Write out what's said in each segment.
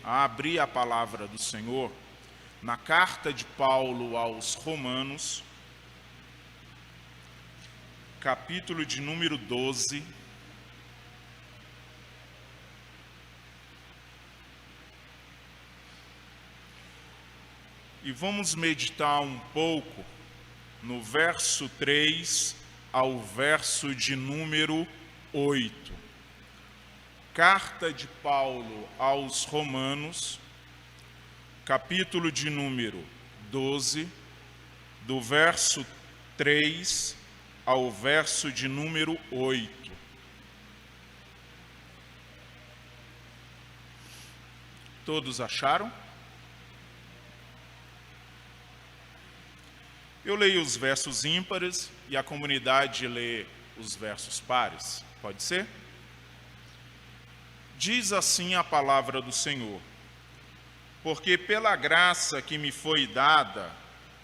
a abrir a palavra do Senhor na carta de Paulo aos Romanos, capítulo de número 12. E vamos meditar um pouco no verso 3 ao verso de número 8. Carta de Paulo aos Romanos, capítulo de número 12, do verso 3 ao verso de número 8. Todos acharam? Eu leio os versos ímpares e a comunidade lê os versos pares. Pode ser? Diz assim a palavra do Senhor: porque pela graça que me foi dada,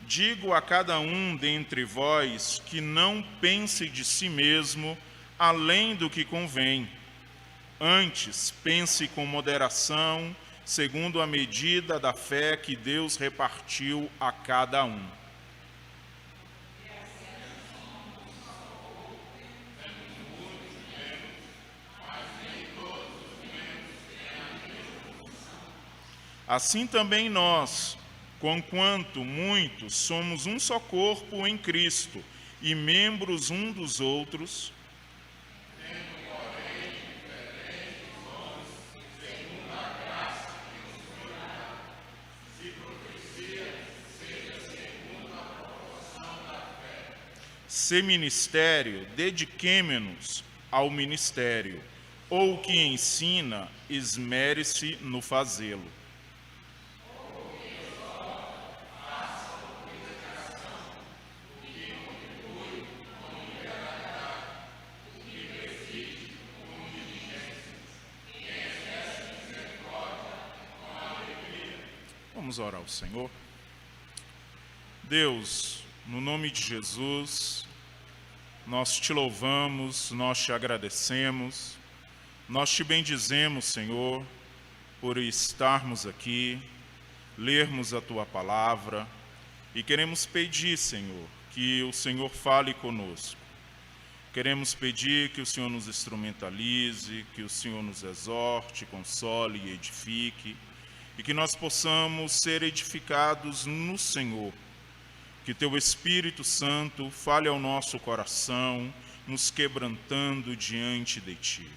digo a cada um dentre vós que não pense de si mesmo além do que convém. Antes, pense com moderação, segundo a medida da fé que Deus repartiu a cada um. Assim também nós, conquanto muitos, somos um só corpo em Cristo e membros um dos outros, se ministério, dediquemo-nos ao ministério, ou o que ensina, esmere-se no fazê-lo. Vamos orar ao Senhor. Deus, no nome de Jesus, nós te louvamos, nós te agradecemos, nós te bendizemos, Senhor, por estarmos aqui, lermos a tua palavra e queremos pedir, Senhor, que o Senhor fale conosco. Queremos pedir que o Senhor nos instrumentalize, que o Senhor nos exorte, console e edifique, e que nós possamos ser edificados no Senhor. Que teu Espírito Santo fale ao nosso coração, nos quebrantando diante de ti.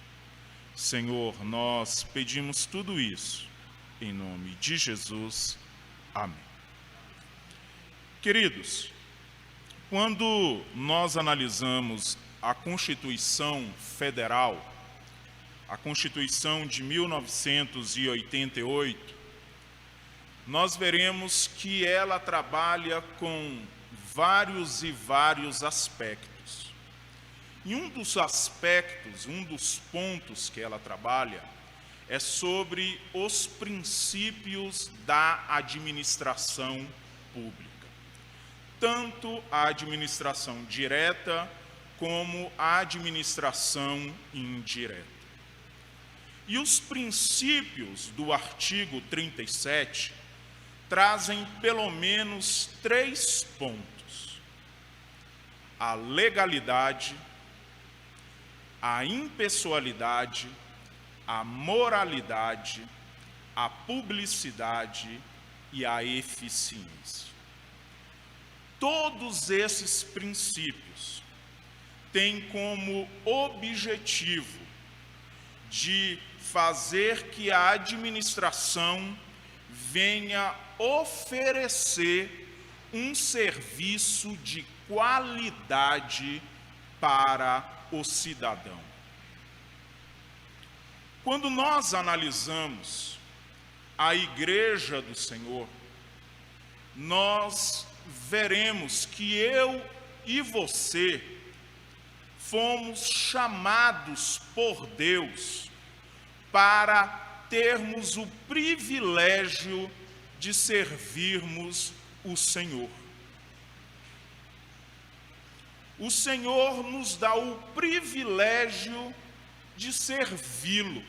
Senhor, nós pedimos tudo isso, em nome de Jesus. Amém. Queridos, quando nós analisamos a Constituição Federal, a Constituição de 1988, nós veremos que ela trabalha com vários e vários aspectos. E um dos aspectos, um dos pontos que ela trabalha é sobre os princípios da administração pública. Tanto a administração direta como a administração indireta. E os princípios do artigo 37 trazem pelo menos 3 pontos: a legalidade, a impessoalidade, a moralidade, a publicidade e a eficiência. Todos esses princípios têm como objetivo de fazer que a administração venha oferecer um serviço de qualidade para o cidadão. Quando nós analisamos a Igreja do Senhor, nós veremos que eu e você fomos chamados por Deus para termos o privilégio de servirmos o Senhor. O Senhor nos dá o privilégio de servi-lo.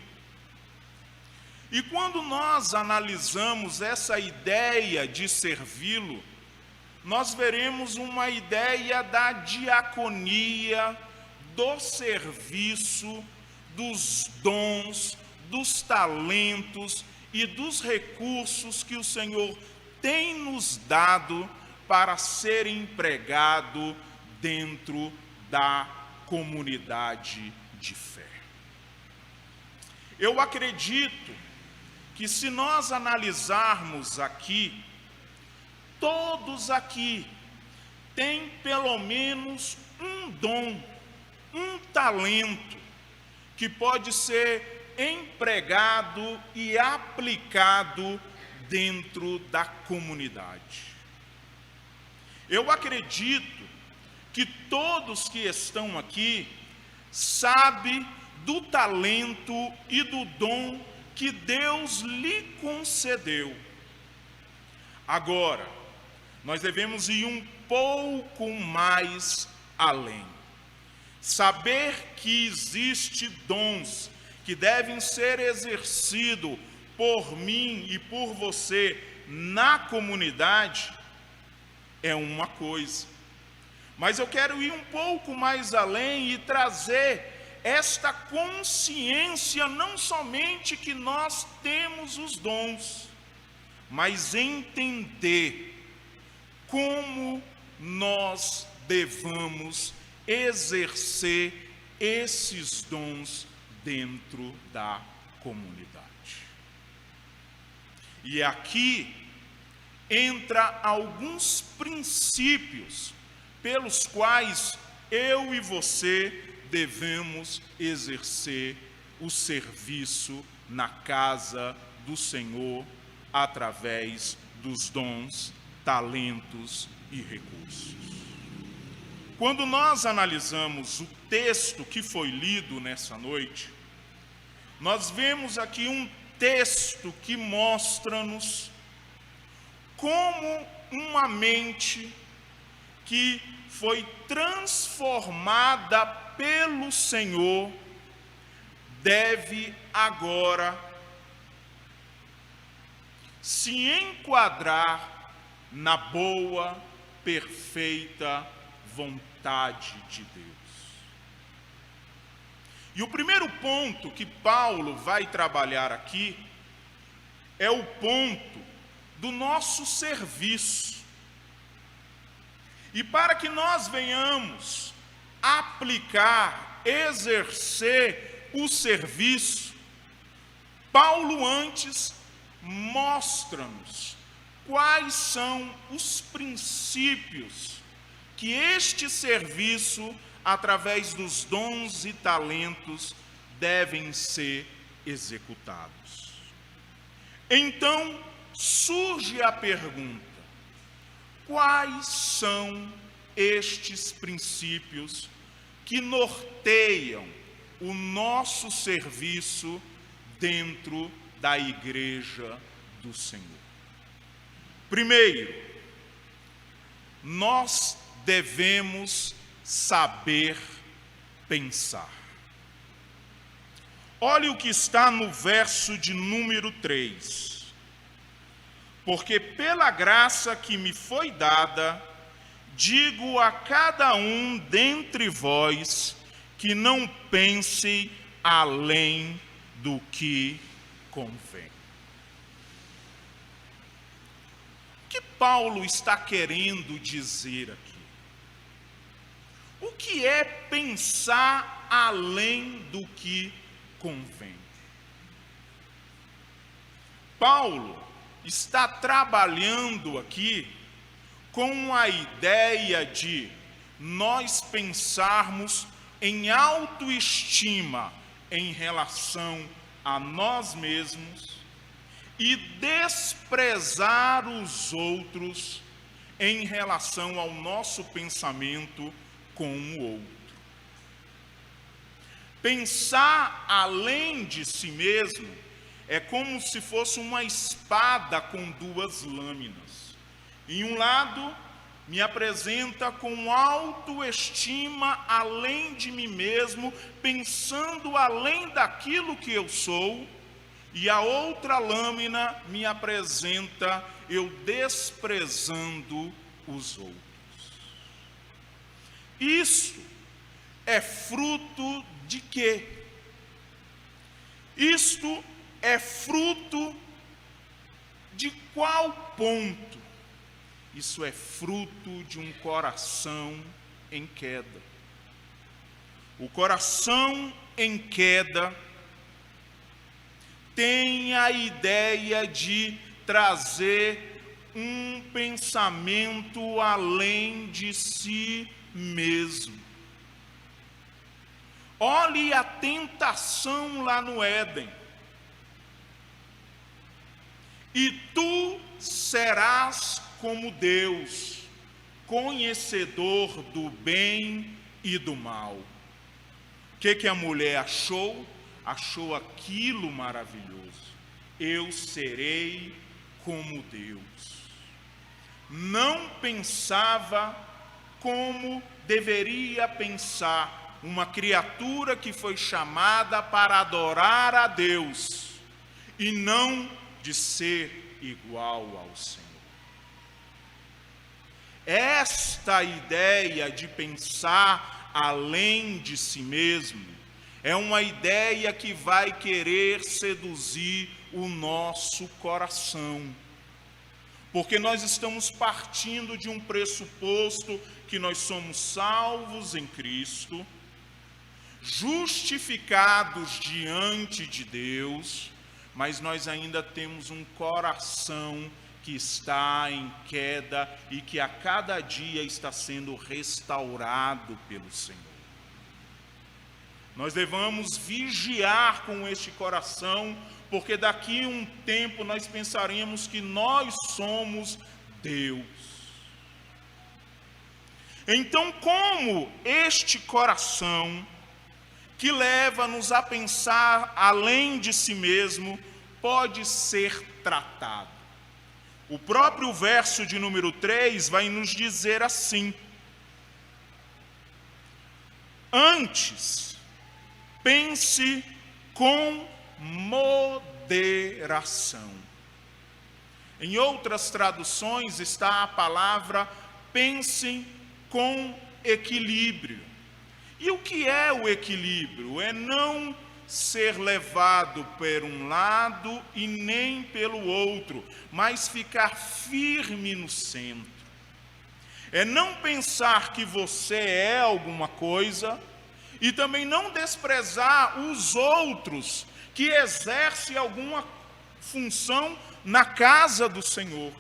E quando nós analisamos essa ideia de servi-lo, nós veremos uma ideia da diaconia, do serviço, dos dons, dos talentos e dos recursos que o Senhor tem nos dado para ser empregado dentro da comunidade de fé. Eu acredito que se nós analisarmos aqui, todos aqui têm pelo menos um dom, um talento que pode ser empregado e aplicado dentro da comunidade. Eu acredito que todos que estão aqui sabem do talento e do dom que Deus lhe concedeu. Agora, nós devemos ir um pouco mais além. Saber que existe dons que devem ser exercidos por mim e por você na comunidade é uma coisa. Mas eu quero ir um pouco mais além e trazer esta consciência, não somente que nós temos os dons, mas entender como nós devamos exercer esses dons dentro da comunidade. E aqui entra alguns princípios pelos quais eu e você devemos exercer o serviço na casa do Senhor através dos dons, talentos e recursos. Quando nós analisamos o texto que foi lido nessa noite, nós vemos aqui um texto que mostra-nos como uma mente que foi transformada pelo Senhor deve agora se enquadrar na boa, perfeita vontade de Deus. E o primeiro ponto que Paulo vai trabalhar aqui é o ponto do nosso serviço. E para que nós venhamos aplicar, exercer o serviço, Paulo antes mostra-nos quais são os princípios que este serviço, através dos dons e talentos, devem ser executados. Então, surge a pergunta: quais são estes princípios que norteiam o nosso serviço dentro da igreja do Senhor? Primeiro, nós devemos saber pensar. Olhe o que está no verso de número 3. Porque pela graça que me foi dada, digo a cada um dentre vós que não pense além do que convém. O que Paulo está querendo dizer aqui? O que é pensar além do que convém? Paulo está trabalhando aqui com a ideia de nós pensarmos em autoestima em relação a nós mesmos e desprezar os outros em relação ao nosso pensamento com o outro. Pensar além de si mesmo é como se fosse uma espada com duas lâminas. Em um lado, me apresenta com autoestima além de mim mesmo, pensando além daquilo que eu sou, E a outra lâmina me apresenta eu desprezando os outros. Isso é fruto de quê? Isto é fruto de qual ponto? Isso é fruto de um coração em queda. O coração em queda tem a ideia de trazer um pensamento além de si mesmo. Olhe a tentação lá no Éden. E tu serás como Deus, conhecedor do bem e do mal. O que a mulher achou? Achou aquilo maravilhoso. Eu serei como Deus. Não pensava como deveria pensar uma criatura que foi chamada para adorar a Deus e não de ser igual ao Senhor. Esta ideia de pensar além de si mesmo é uma ideia que vai querer seduzir o nosso coração. Porque nós estamos partindo de um pressuposto que nós somos salvos em Cristo, justificados diante de Deus, mas nós ainda temos um coração que está em queda e que a cada dia está sendo restaurado pelo Senhor. Nós devemos vigiar com este coração, porque daqui a um tempo nós pensaremos que nós somos Deus. Então, como este coração que leva-nos a pensar além de si mesmo pode ser tratado? O próprio verso de número 3 vai nos dizer assim: antes, pense com moderação. Em outras traduções está a palavra pensem com equilíbrio. E o que é o equilíbrio? É não ser levado por um lado e nem pelo outro, mas ficar firme no centro. É não pensar que você é alguma coisa e também não desprezar os outros que exercem alguma função na casa do Senhor.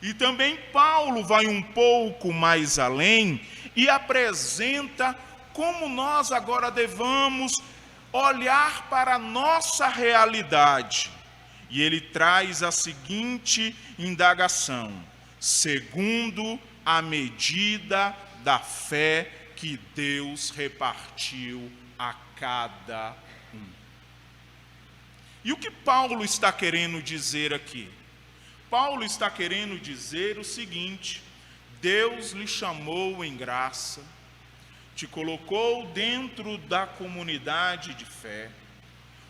E também Paulo vai um pouco mais além e apresenta como nós agora devamos olhar para a nossa realidade. E ele traz a seguinte indagação: segundo a medida da fé que Deus repartiu a cada um. E o que Paulo está querendo dizer aqui? Paulo está querendo dizer o seguinte: Deus lhe chamou em graça, te colocou dentro da comunidade de fé.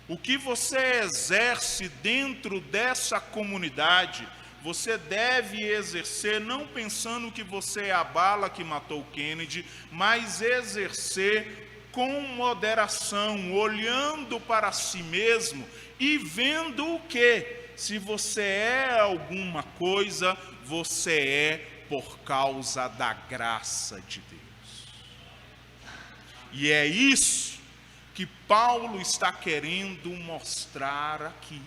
O que você exerce dentro dessa comunidade, você deve exercer não pensando que você é a bala que matou Kennedy, mas exercer com moderação, olhando para si mesmo e vendo o que? Se você é alguma coisa, você é por causa da graça de Deus. E é isso que Paulo está querendo mostrar aqui.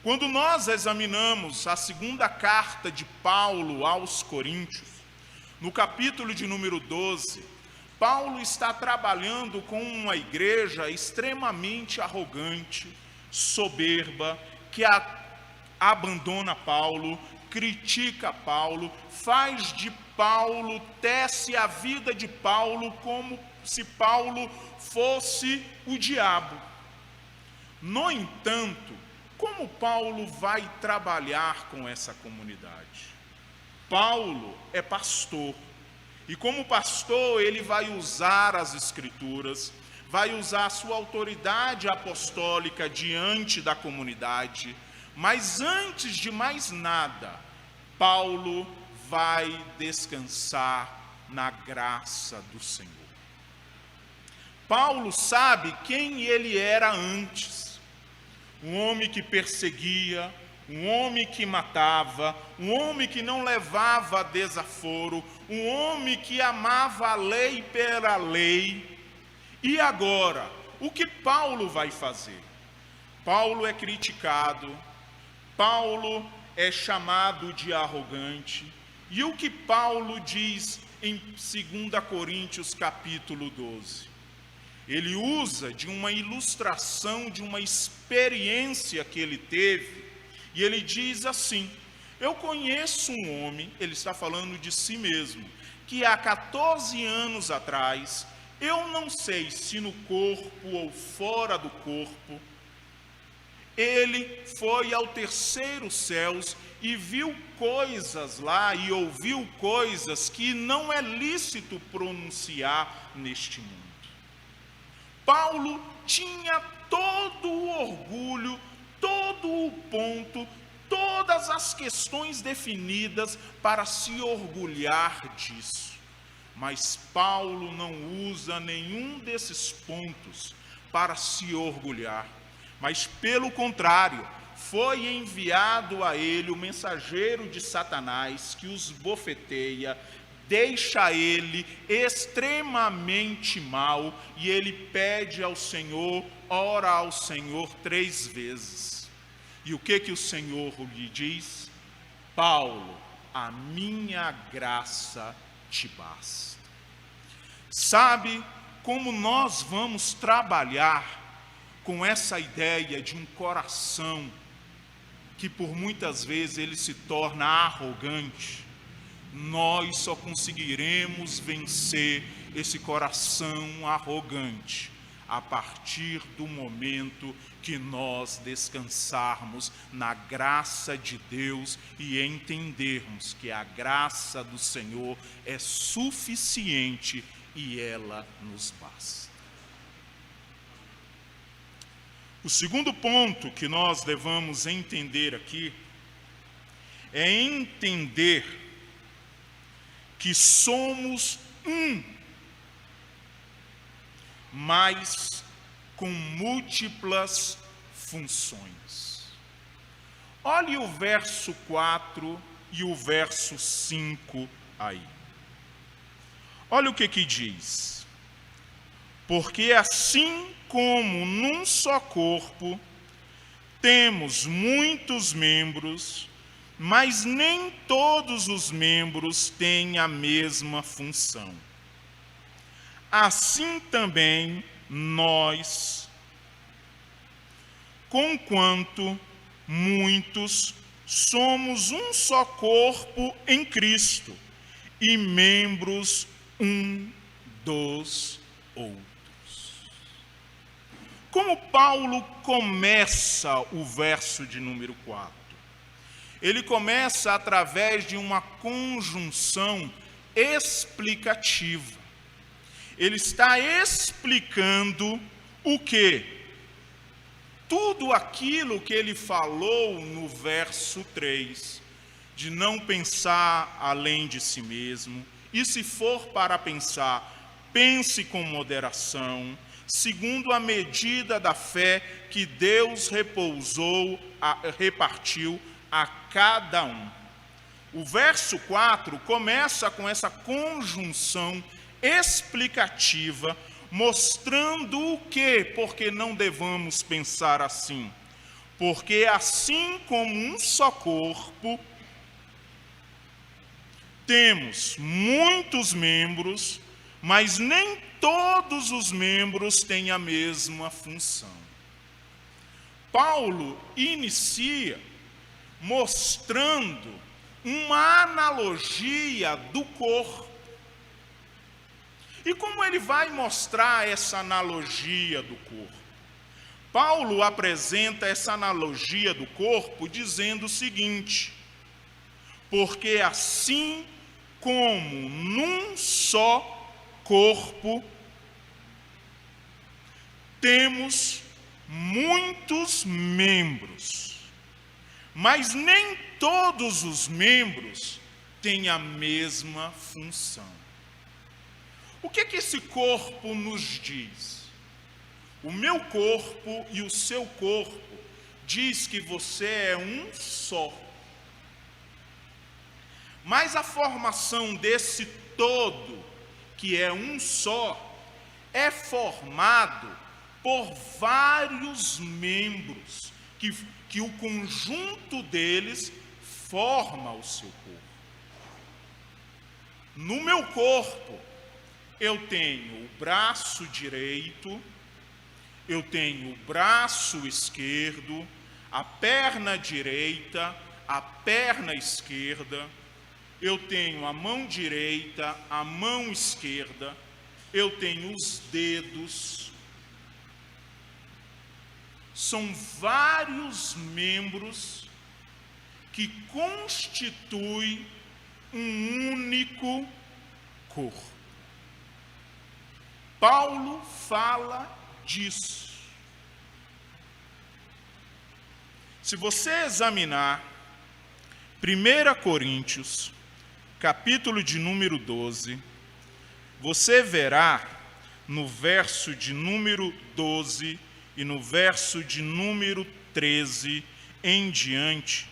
Quando nós examinamos a segunda carta de Paulo aos Coríntios, no capítulo de número 12, Paulo está trabalhando com uma igreja extremamente arrogante, soberba, que abandona Paulo, critica Paulo, faz de Paulo, tece a vida de Paulo como se Paulo fosse o diabo. No entanto, como Paulo vai trabalhar com essa comunidade? Paulo é pastor, e como pastor ele vai usar as Escrituras, vai usar a sua autoridade apostólica diante da comunidade, mas antes de mais nada, Paulo vai descansar na graça do Senhor. Paulo sabe quem ele era antes: um homem que perseguia, um homem que matava, um homem que não levava desaforo, um homem que amava a lei pela lei. E agora, o que Paulo vai fazer? Paulo é criticado, Paulo é chamado de arrogante. E o que Paulo diz em 2 Coríntios capítulo 12? Ele usa de uma ilustração, de uma experiência que ele teve, e ele diz assim: eu conheço um homem, ele está falando de si mesmo, que há 14 anos atrás, eu não sei se no corpo ou fora do corpo, ele foi ao terceiro céus e viu coisas lá e ouviu coisas que não é lícito pronunciar neste mundo. Paulo tinha todo o orgulho, todo o ponto, todas as questões definidas para se orgulhar disso. Mas Paulo não usa nenhum desses pontos para se orgulhar, mas pelo contrário, foi enviado a ele o mensageiro de Satanás que os bofeteia, deixa ele extremamente mal, e ele pede ao Senhor, ora ao Senhor 3 vezes. E o que o Senhor lhe diz? Paulo, a minha graça te basta. Sabe como nós vamos trabalhar com essa ideia de um coração que por muitas vezes ele se torna arrogante? Nós só conseguiremos vencer esse coração arrogante a partir do momento que nós descansarmos na graça de Deus e entendermos que a graça do Senhor é suficiente e ela nos basta. O segundo ponto que nós devemos entender aqui é entender que somos um, mas com múltiplas funções. Olhe o verso 4 e o verso 5 aí. Olha o que diz: porque assim como num só corpo temos muitos membros, mas nem todos os membros têm a mesma função. Assim também nós, conquanto muitos, somos um só corpo em Cristo e membros um dos outros. Como Paulo começa o verso de número 4? Ele começa através de uma conjunção explicativa. Ele está explicando o quê? Tudo aquilo que ele falou no verso 3, de não pensar além de si mesmo, e se for para pensar, pense com moderação, segundo a medida da fé que Deus repartiu a cada um. O verso 4 começa com essa conjunção explicativa, mostrando o que, porque não devemos pensar assim. Porque assim como um só corpo, temos muitos membros, mas nem todos os membros têm a mesma função. Paulo inicia mostrando uma analogia do corpo. E como ele vai mostrar essa analogia do corpo? Paulo apresenta essa analogia do corpo dizendo o seguinte: porque assim como num só corpo temos muitos membros, mas nem todos os membros têm a mesma função. O que esse corpo nos diz? O meu corpo e o seu corpo diz que você é um só. Mas a formação desse todo, que é um só, é formado por vários membros, que o conjunto deles forma o seu corpo. No meu corpo, eu tenho o braço direito, eu tenho o braço esquerdo, a perna direita, a perna esquerda, eu tenho a mão direita, a mão esquerda, eu tenho os dedos. São vários membros que constituem um único corpo. Paulo fala disso. Se você examinar 1 Coríntios, capítulo de número 12, você verá no verso de número 12 e no verso de número 13 em diante,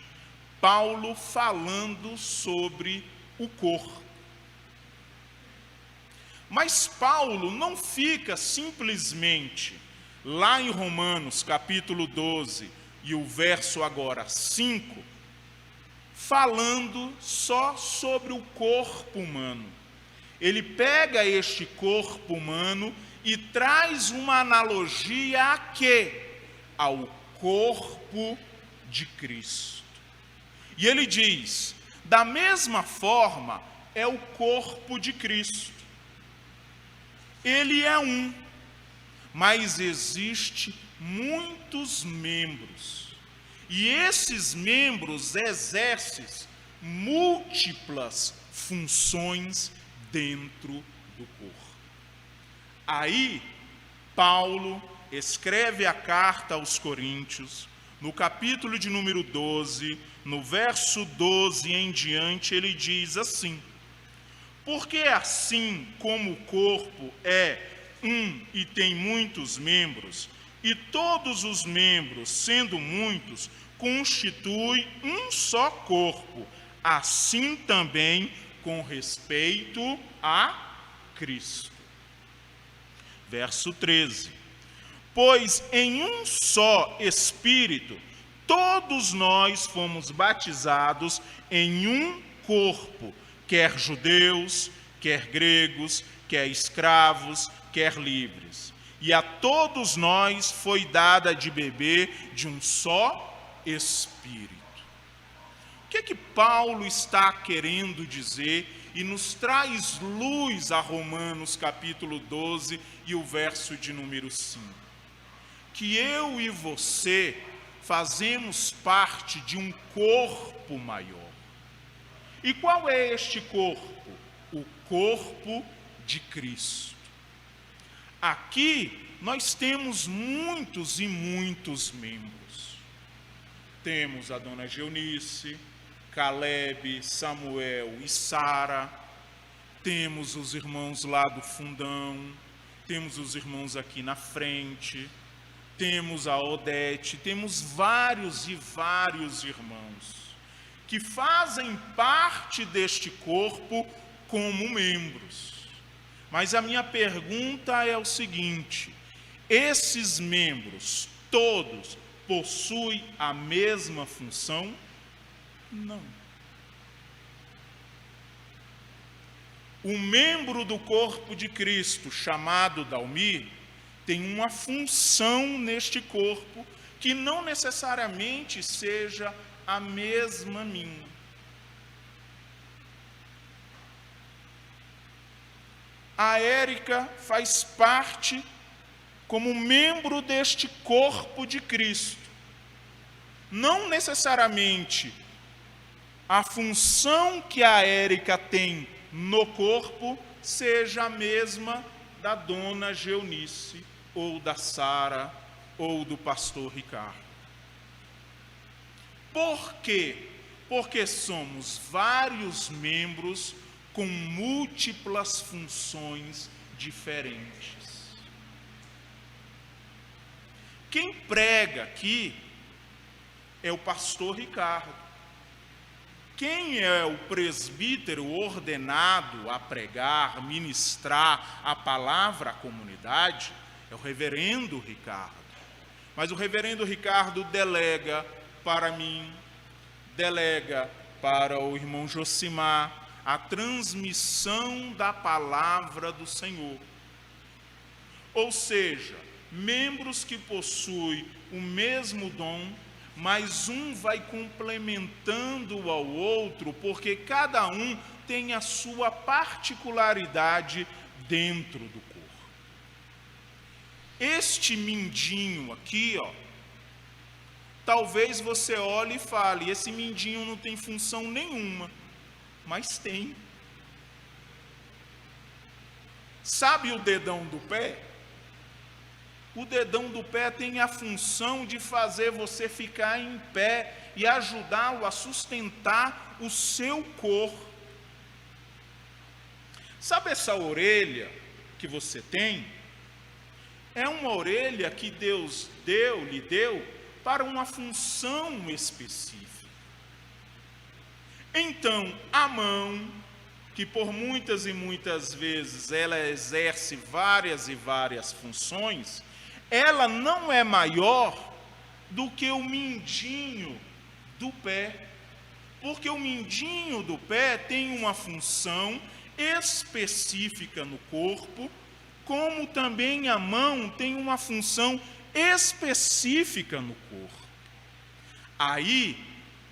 Paulo falando sobre o corpo. Mas Paulo não fica simplesmente lá em Romanos capítulo 12 e o verso agora 5, falando só sobre o corpo humano. Ele pega este corpo humano e traz uma analogia a quê? Ao corpo de Cristo. E ele diz, da mesma forma, é o corpo de Cristo. Ele é um, mas existe muitos membros. E esses membros exercem múltiplas funções dentro do corpo. Aí, Paulo escreve a carta aos Coríntios, no capítulo de número 12, no verso 12 em diante, ele diz assim: porque assim como o corpo é um e tem muitos membros, e todos os membros, sendo muitos, constituem um só corpo, assim também com respeito a Cristo. Verso 13. Pois em um só Espírito, todos nós fomos batizados em um corpo, quer judeus, quer gregos, quer escravos, quer livres. E a todos nós foi dada de beber de um só Espírito. O que Paulo está querendo dizer e nos traz luz a Romanos capítulo 12 e o verso de número 5? Que eu e você fazemos parte de um corpo maior. E qual é este corpo? O corpo de Cristo. Aqui nós temos muitos e muitos membros. Temos a dona Geunice, Caleb, Samuel e Sara. Temos os irmãos lá do fundão. Temos os irmãos aqui na frente. Temos a Odete. Temos vários e vários irmãos que fazem parte deste corpo como membros. Mas a minha pergunta é o seguinte: esses membros todos possuem a mesma função? Não. O membro do corpo de Cristo, chamado Dalmir, tem uma função neste corpo que não necessariamente seja a mesma minha. A Érica faz parte como membro deste corpo de Cristo. Não necessariamente a função que a Érica tem no corpo seja a mesma da dona Geunice ou da Sara, ou do pastor Ricardo. Por quê? Porque somos vários membros com múltiplas funções diferentes. Quem prega aqui é o pastor Ricardo. Quem é o presbítero ordenado a pregar, ministrar a palavra à comunidade é o reverendo Ricardo. Mas o reverendo Ricardo delega para mim, delega para o irmão Josimar a transmissão da palavra do Senhor. Ou seja, membros que possuem o mesmo dom, mas um vai complementando ao outro, porque cada um tem a sua particularidade dentro do corpo. Este mindinho aqui, talvez você olhe e fale, esse mindinho não tem função nenhuma, mas tem. Sabe o dedão do pé? O dedão do pé tem a função de fazer você ficar em pé e ajudá-lo a sustentar o seu corpo. Sabe essa orelha que você tem? É uma orelha que Deus lhe deu para uma função específica. Então, a mão, que por muitas e muitas vezes ela exerce várias e várias funções, ela não é maior do que o mindinho do pé, porque o mindinho do pé tem uma função específica no corpo, como também a mão tem uma função específica no corpo. Aí,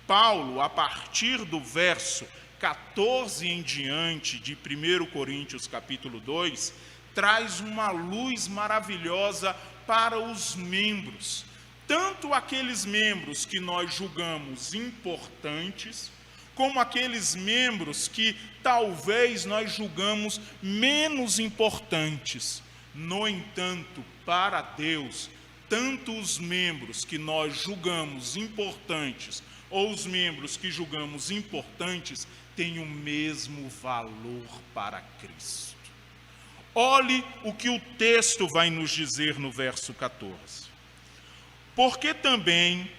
Paulo, a partir do verso 14 em diante de 1 Coríntios capítulo 2, traz uma luz maravilhosa para os membros, tanto aqueles membros que nós julgamos importantes, como aqueles membros que talvez nós julgamos menos importantes. No entanto, para Deus, tanto os membros que nós julgamos importantes, ou os membros que julgamos importantes, têm o mesmo valor para Cristo. Olhe o que o texto vai nos dizer no verso 14. Porque também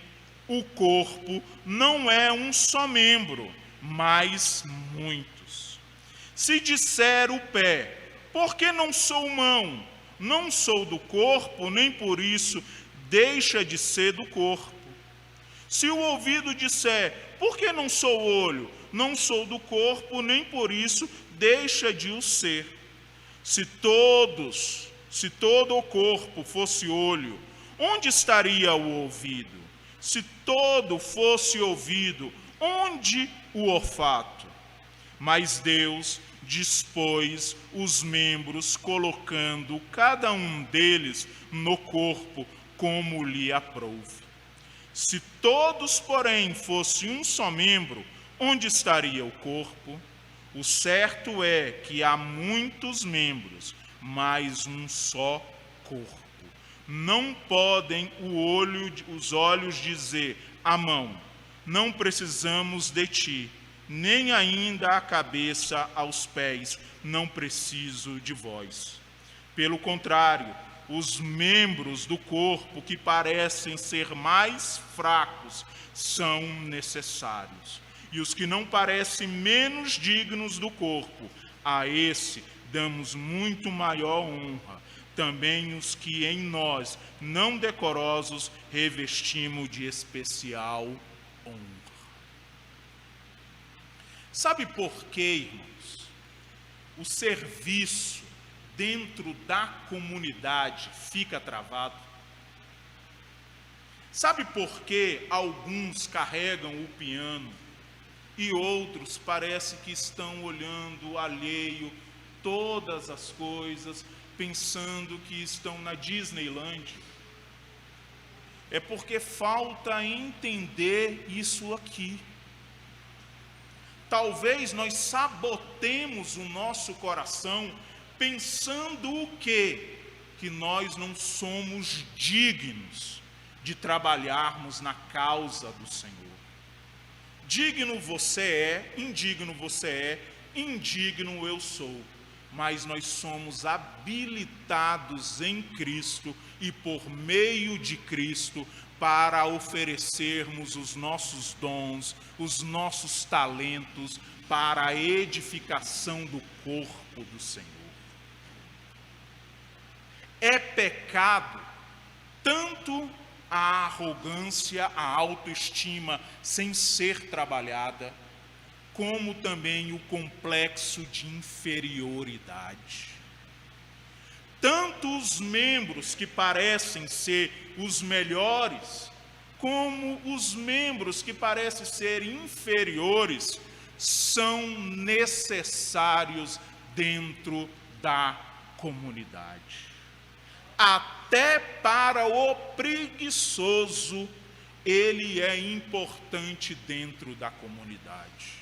o corpo não é um só membro, mas muitos. Se disser o pé, por que não sou mão? Não sou do corpo, nem por isso deixa de ser do corpo. Se o ouvido disser, por que não sou olho? Não sou do corpo, nem por isso deixa de o ser. Se todo o corpo fosse olho, onde estaria o ouvido? Se todo fosse ouvido, onde o olfato? Mas Deus dispôs os membros, colocando cada um deles no corpo, como lhe aprouve. Se todos, porém, fossem um só membro, onde estaria o corpo? O certo é que há muitos membros, mas um só corpo. Não podem os olhos dizer à mão, não precisamos de ti, nem ainda a cabeça aos pés, não preciso de vós. Pelo contrário, os membros do corpo que parecem ser mais fracos são necessários. E os que não parecem menos dignos do corpo, a esse damos muito maior honra. Também os que em nós, não decorosos, revestimos de especial honra. Sabe por quê, irmãos? O serviço dentro da comunidade fica travado. Sabe por que alguns carregam o piano e outros parece que estão olhando alheio todas as coisas, pensando que estão na Disneyland? É porque falta entender isso aqui. Talvez nós sabotemos o nosso coração pensando o quê? que nós não somos dignos de trabalharmos na causa do Senhor. Digno você é, indigno eu sou, mas nós somos habilitados em Cristo e por meio de Cristo para oferecermos os nossos dons, os nossos talentos para a edificação do corpo do Senhor. É pecado tanto a arrogância, a autoestima sem ser trabalhada, como também o complexo de inferioridade. Tanto os membros que parecem ser os melhores, como os membros que parecem ser inferiores, são necessários dentro da comunidade. Até para o preguiçoso, ele é importante dentro da comunidade.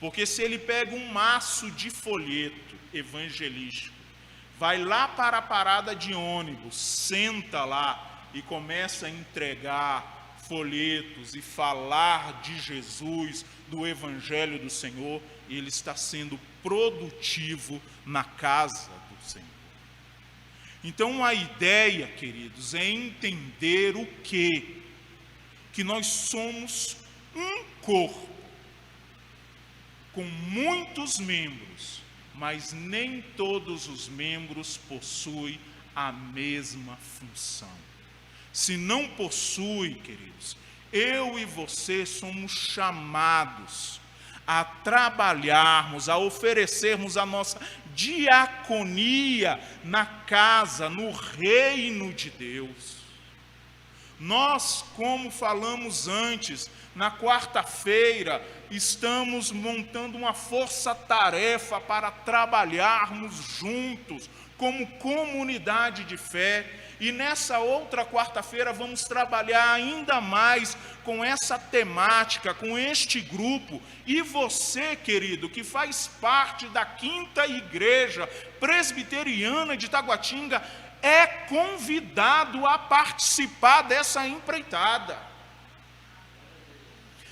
Porque se ele pega um maço de folheto evangelístico, vai lá para a parada de ônibus, senta lá e começa a entregar folhetos e falar de Jesus, do Evangelho do Senhor, ele está sendo produtivo na casa do Senhor. Então a ideia, queridos, é entender o quê? Que nós somos um corpo, com muitos membros, mas nem todos os membros possuem a mesma função. Se não possui, queridos, eu e você somos chamados a trabalharmos, a oferecermos a nossa diaconia na casa, no reino de Deus. Nós, como falamos antes, na quarta-feira, estamos montando uma força-tarefa para trabalharmos juntos, como comunidade de fé. E nessa outra quarta-feira vamos trabalhar ainda mais com essa temática, com este grupo. E você, querido, que faz parte da 5ª Igreja Presbiteriana de Taguatinga, é convidado a participar dessa empreitada.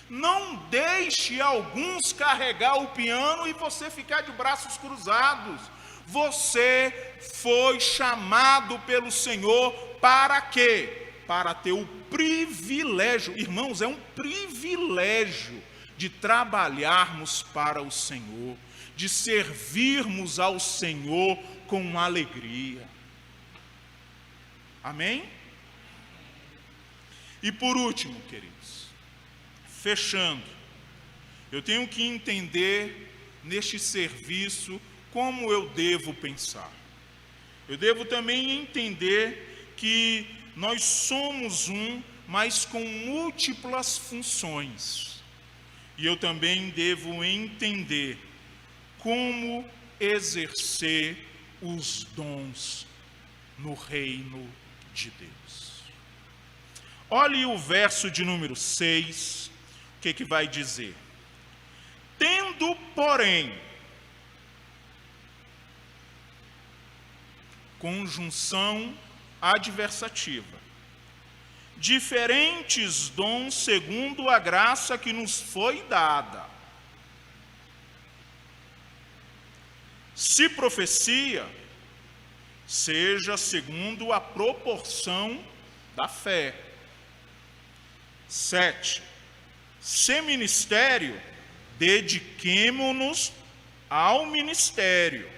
Não deixe alguns carregar o piano e você ficar de braços cruzados. Você foi chamado pelo Senhor para quê? Para ter o privilégio, irmãos, é um privilégio de trabalharmos para o Senhor, de servirmos ao Senhor com alegria. Amém? E por último, queridos, fechando, eu tenho que entender neste serviço como eu devo pensar. Eu devo também entender que nós somos um, mas com múltiplas funções. E eu também devo entender como exercer os dons no reino de Deus. Olhe o verso de número 6, o que vai dizer? Tendo, porém, conjunção adversativa, diferentes dons segundo a graça que nos foi dada. Se profecia, seja segundo a proporção da fé. 7. Se ministério, dediquemo-nos ao ministério.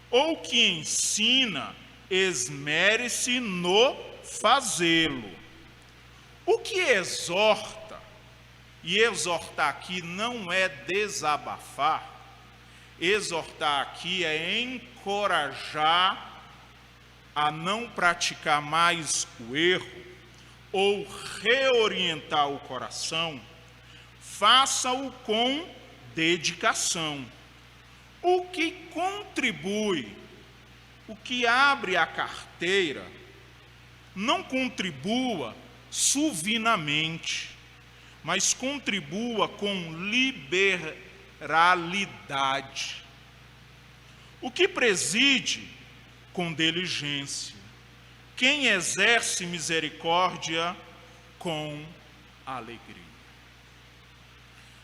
Ou que ensina, esmere-se no fazê-lo. O que exorta, e exortar aqui não é desabafar, exortar aqui é encorajar a não praticar mais o erro, ou reorientar o coração, faça-o com dedicação. O que contribui, o que abre a carteira, não contribua suvinamente, mas contribua com liberalidade. O que preside, com diligência. Quem exerce misericórdia com alegria.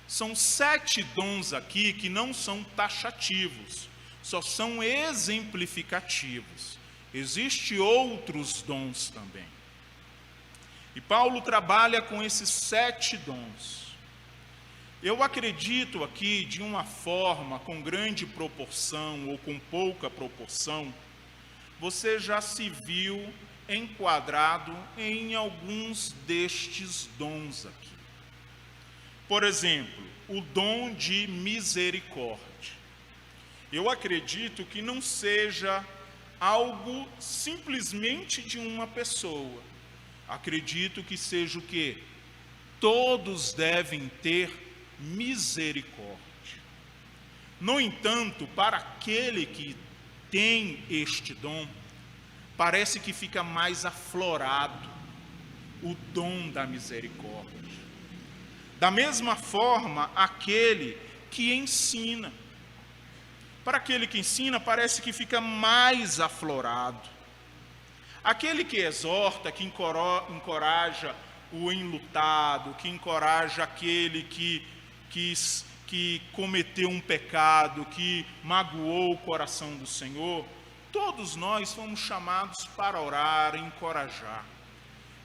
São 7 dons aqui que não são taxativos, só são exemplificativos. Existem outros dons também. E Paulo trabalha com esses 7 dons. Eu acredito aqui, de uma forma com grande proporção ou com pouca proporção, você já se viu enquadrado em alguns destes dons aqui. Por exemplo, o dom de misericórdia. Eu acredito que não seja algo simplesmente de uma pessoa. Acredito que seja o quê? Todos devem ter misericórdia. No entanto, para aquele que tem este dom, parece que fica mais aflorado o dom da misericórdia. Da mesma forma, aquele que ensina. Para aquele que ensina, parece que fica mais aflorado. Aquele que exorta, que encoraja o enlutado, que encoraja aquele que cometeu um pecado, que magoou o coração do Senhor, todos nós fomos chamados para orar e encorajar.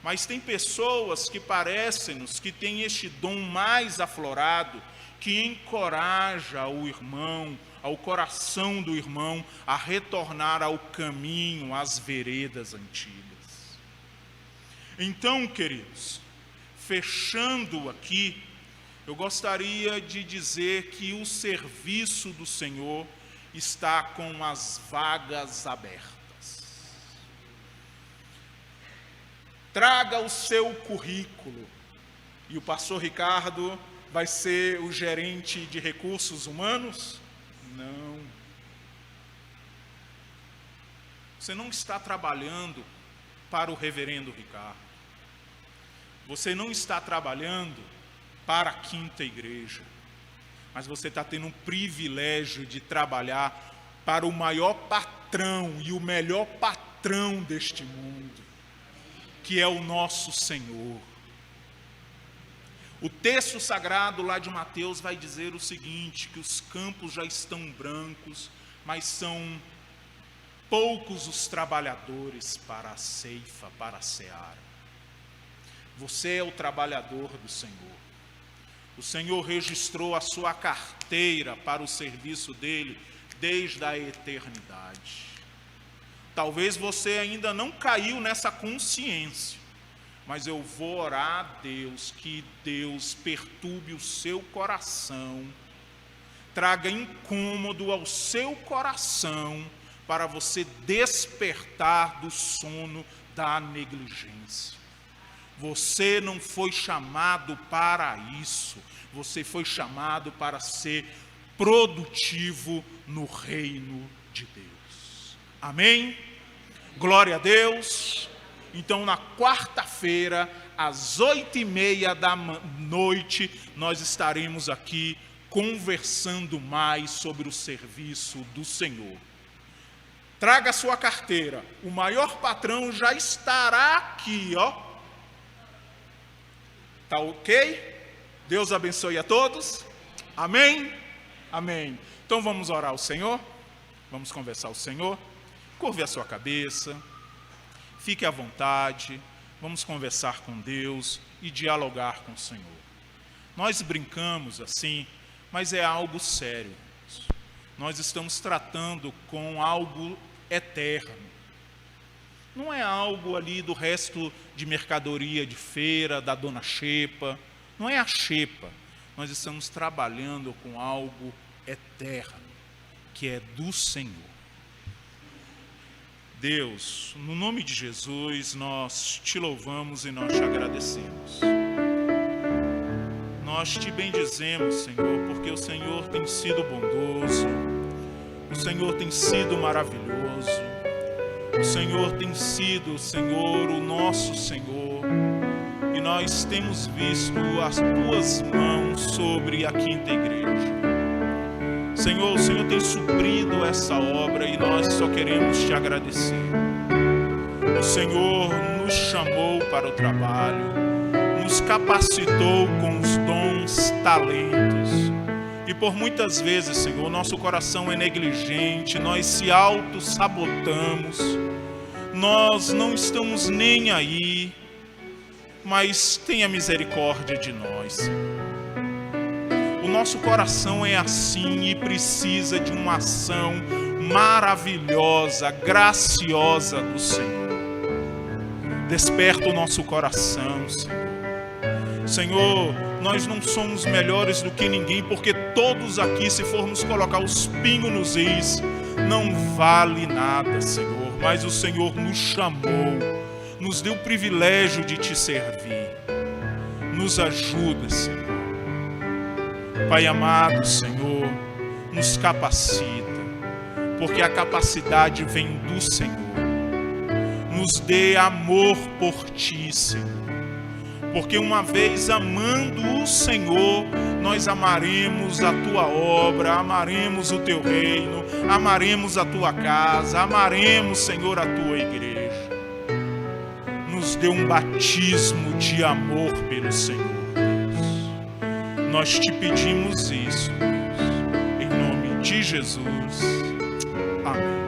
Mas tem pessoas que parecem-nos que têm este dom mais aflorado, que encoraja o irmão, ao coração do irmão, a retornar ao caminho, às veredas antigas. Então, queridos, fechando aqui, eu gostaria de dizer que o serviço do Senhor está com as vagas abertas. Traga o seu currículo. E o pastor Ricardo vai ser o gerente de recursos humanos? Não. Você não está trabalhando para o reverendo Ricardo. Você não está trabalhando para a quinta igreja. Mas você está tendo um privilégio de trabalhar para o maior patrão e o melhor patrão deste mundo, que é o nosso Senhor. O texto sagrado lá de Mateus vai dizer o seguinte, que os campos já estão brancos, mas são poucos os trabalhadores para a ceifa, para a seara. Você é o trabalhador do Senhor. O Senhor registrou a sua carteira para o serviço dele desde a eternidade. Talvez você ainda não caiu nessa consciência, mas eu vou orar a Deus, que Deus perturbe o seu coração, traga incômodo ao seu coração, para você despertar do sono da negligência. Você não foi chamado para isso, você foi chamado para ser produtivo no reino de Deus. Amém? Glória a Deus. Então, na quarta-feira, às 8h30 da noite, nós estaremos aqui conversando mais sobre o serviço do Senhor. Traga a sua carteira. O maior patrão já estará aqui, ó. Tá ok? Deus abençoe a todos. Amém? Amém. Então vamos orar ao Senhor. Vamos conversar ao Senhor. Curve a sua cabeça. Fique à vontade. Vamos conversar com Deus e dialogar com o Senhor. Nós brincamos assim, mas é algo sério. Nós estamos tratando com algo eterno. Não é algo ali do resto de mercadoria de feira, da dona Xepa. Não é a Xepa. Nós estamos trabalhando com algo eterno, que é do Senhor. Deus, no nome de Jesus, nós te louvamos e nós te agradecemos. Nós te bendizemos, Senhor, porque o Senhor tem sido bondoso, o Senhor tem sido maravilhoso, o Senhor tem sido, Senhor, o nosso Senhor, e nós temos visto as tuas mãos sobre a quinta igreja. Senhor, o Senhor tem suprido essa obra e nós só queremos te agradecer. O Senhor nos chamou para o trabalho, nos capacitou com os dons, talentos. E por muitas vezes, Senhor, nosso coração é negligente, nós se auto-sabotamos, nós não estamos nem aí, mas tenha misericórdia de nós, Senhor. O nosso coração é assim e precisa de uma ação maravilhosa, graciosa do Senhor. Desperta o nosso coração, Senhor. Senhor, nós não somos melhores do que ninguém, porque todos aqui, se formos colocar os pingos nos is, não vale nada, Senhor. Mas o Senhor nos chamou, nos deu o privilégio de te servir. Nos ajuda, Senhor. Pai amado, Senhor, nos capacita, porque a capacidade vem do Senhor. Nos dê amor por ti, Senhor, porque uma vez amando o Senhor, nós amaremos a tua obra, amaremos o teu reino, amaremos a tua casa, amaremos, Senhor, a tua igreja. Nos dê um batismo de amor pelo Senhor. Nós te pedimos isso, Deus, em nome de Jesus. Amém.